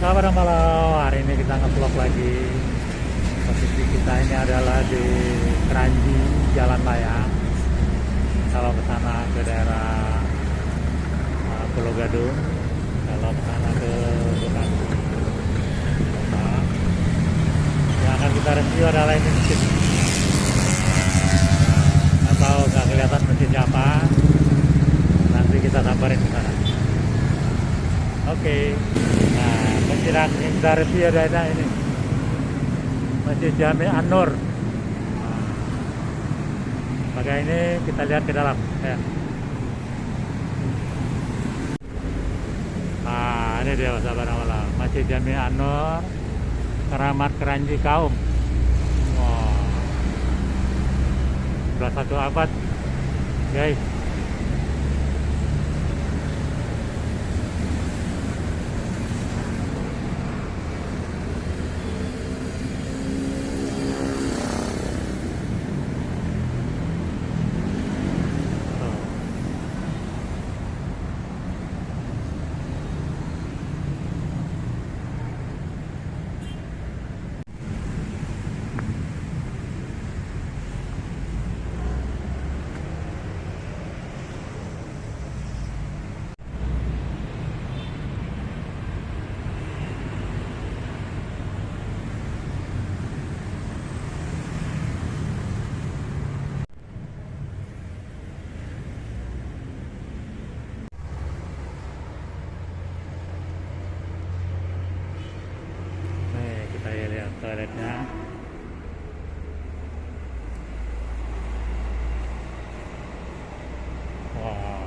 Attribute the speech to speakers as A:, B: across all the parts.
A: Kabar malam, hari ini kita ngevlog lagi. Posisi kita ini adalah di Kranji, Jalan Layang. Kalau ke sana ke daerah Pulau Gadung, kalau ke sana ke Bekasi. Nah, yang akan kita review adalah ini mesin. Atau nggak kelihatan mesinnya apa, nanti kita samperin ke sana. Oke. Nah, mesin yang kita review adalah ini Masjid Jami An-Nur. Maka ini kita lihat ke dalam ya. Nah, ini dia sahabat awal Masjid Jami An-Nur, Keramat Kranji Kaum. Wow. Sudah 1 abad, guys. Kita lihat toiletnya. Wow.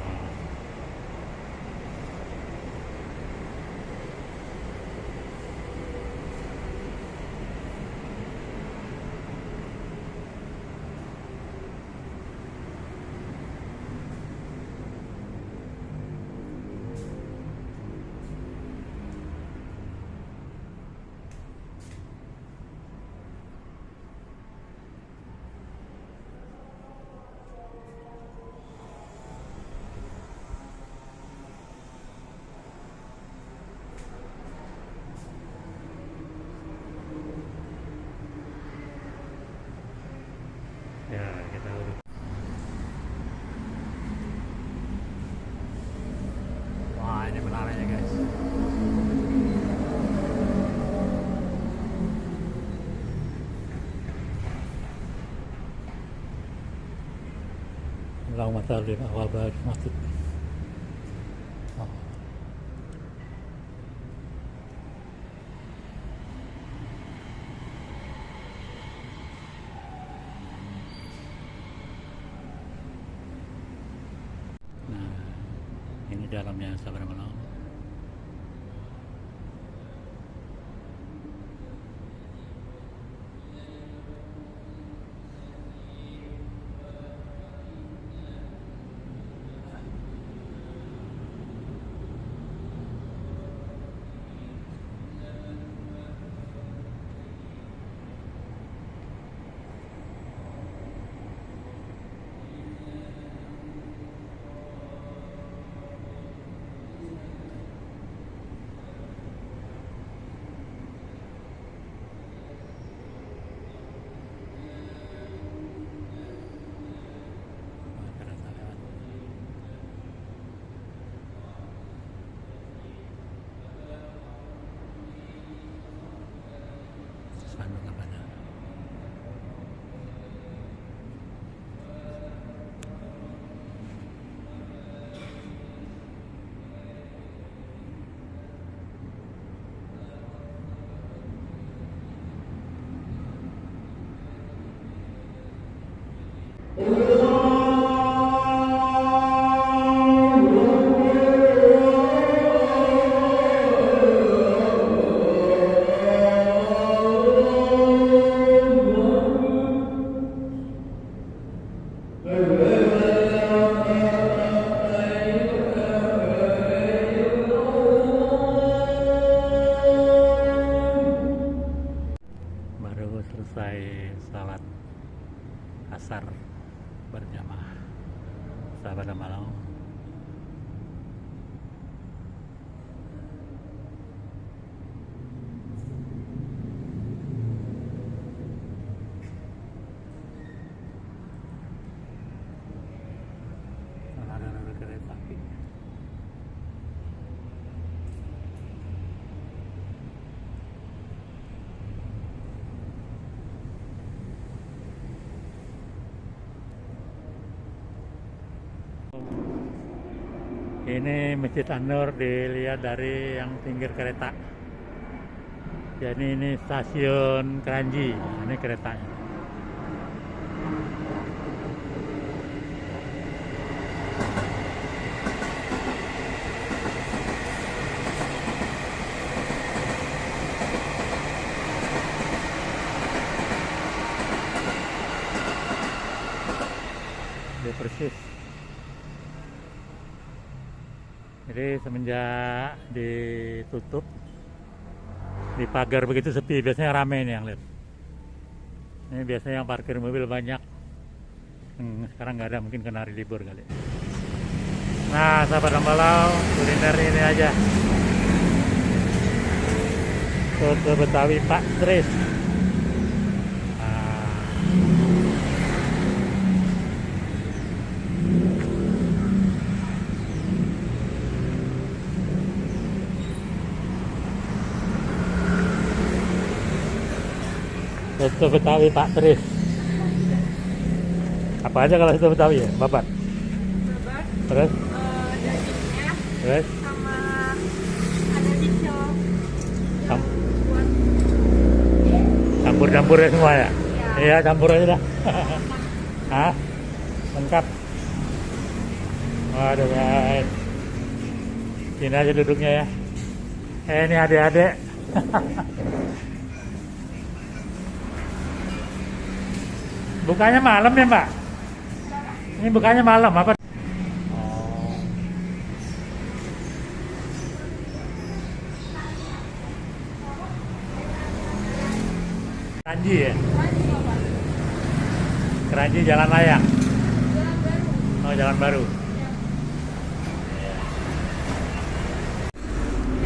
A: Ya, kita urut. Wah, ini menaranya guys. Allahumma shalli wa barik masjid. Oh. Nah, ini dalamnya sabar malam. Ini Masjid An-Nur dilihat dari yang pinggir kereta. Jadi ini stasiun Kranji. Ini keretanya. Dia persis. Jadi semenjak ditutup, di pagar begitu sepi, biasanya rame nih yang lihat. Ini biasanya yang parkir mobil banyak. Sekarang nggak ada, mungkin kena hari libur kali. Nah, sahabat Rambalau, kuliner ini aja. Soto Betawi Pak Tris. Soto Betawi Pak Tris. Apa aja kalau soto Betawi ya? Babat. Terus?
B: Dagingnya.
A: Terus?
B: Sama ada dicok.
A: Campur-campurnya semua ya?
B: Iya.
A: Iya, campur aja dah. Hah? Lengkap. Waduh guys. Sini aja duduknya ya. Ini adik-adik. Bukanya malam ya Mbak? Ini bukanya malam apa? Oh. Kranji ya? Kranji Jalan Layang? Oh, Jalan Baru.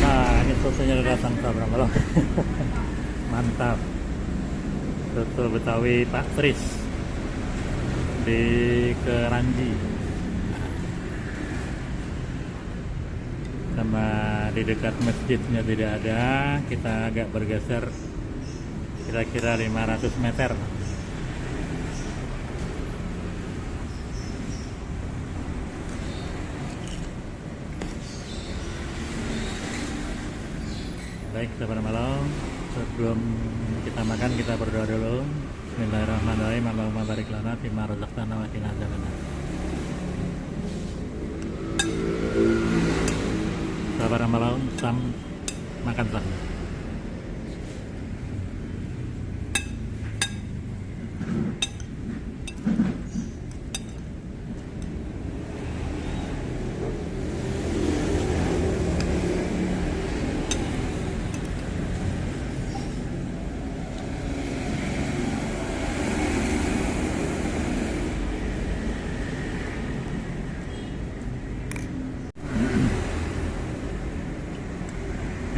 A: Nah, ini sotonya udah datang sahabat. Mantap. Soto Betawi Pak Tris di Kranji. Sama di dekat masjidnya tidak ada, kita agak bergeser kira-kira 500 meter. Baik, sahabat malam, sebelum kita makan kita berdoa dulu. Bismillahirrahmanirrahim. Allahumma barik lana fima razaqtana wa qina adzabannar. Sahabat malam, makan sam.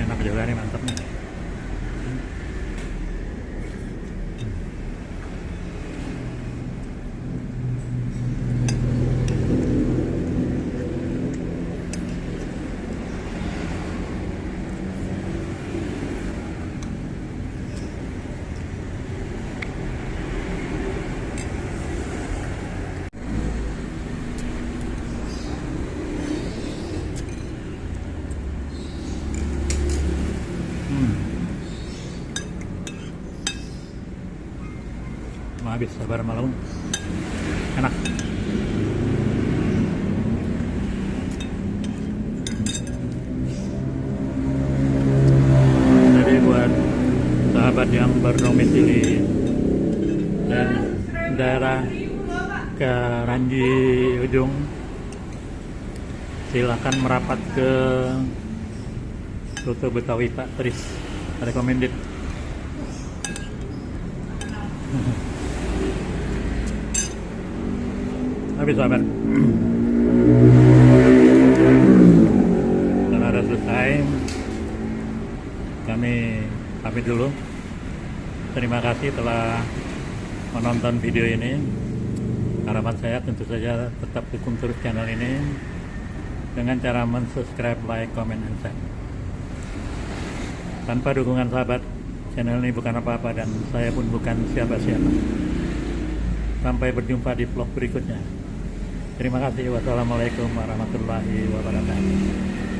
A: Enak juga nih, mantap nih. Mau habis, sabar malam. Enak. Jadi buat sahabat yang berdomisili dan daerah Kranji Ujung, silakan merapat ke Soto Betawi Pak Tris, recommended. Habis sahabat. Karena ada selesai, kami pamit dulu. Terima kasih telah menonton video ini. Harapan saya tentu saja tetap dukung terus channel ini dengan cara subscribe, like, comment, and share. Tanpa dukungan sahabat, channel ini bukan apa-apa dan saya pun bukan siapa-siapa. Sampai berjumpa di vlog berikutnya. Terima kasih. Wassalamualaikum warahmatullahi wabarakatuh.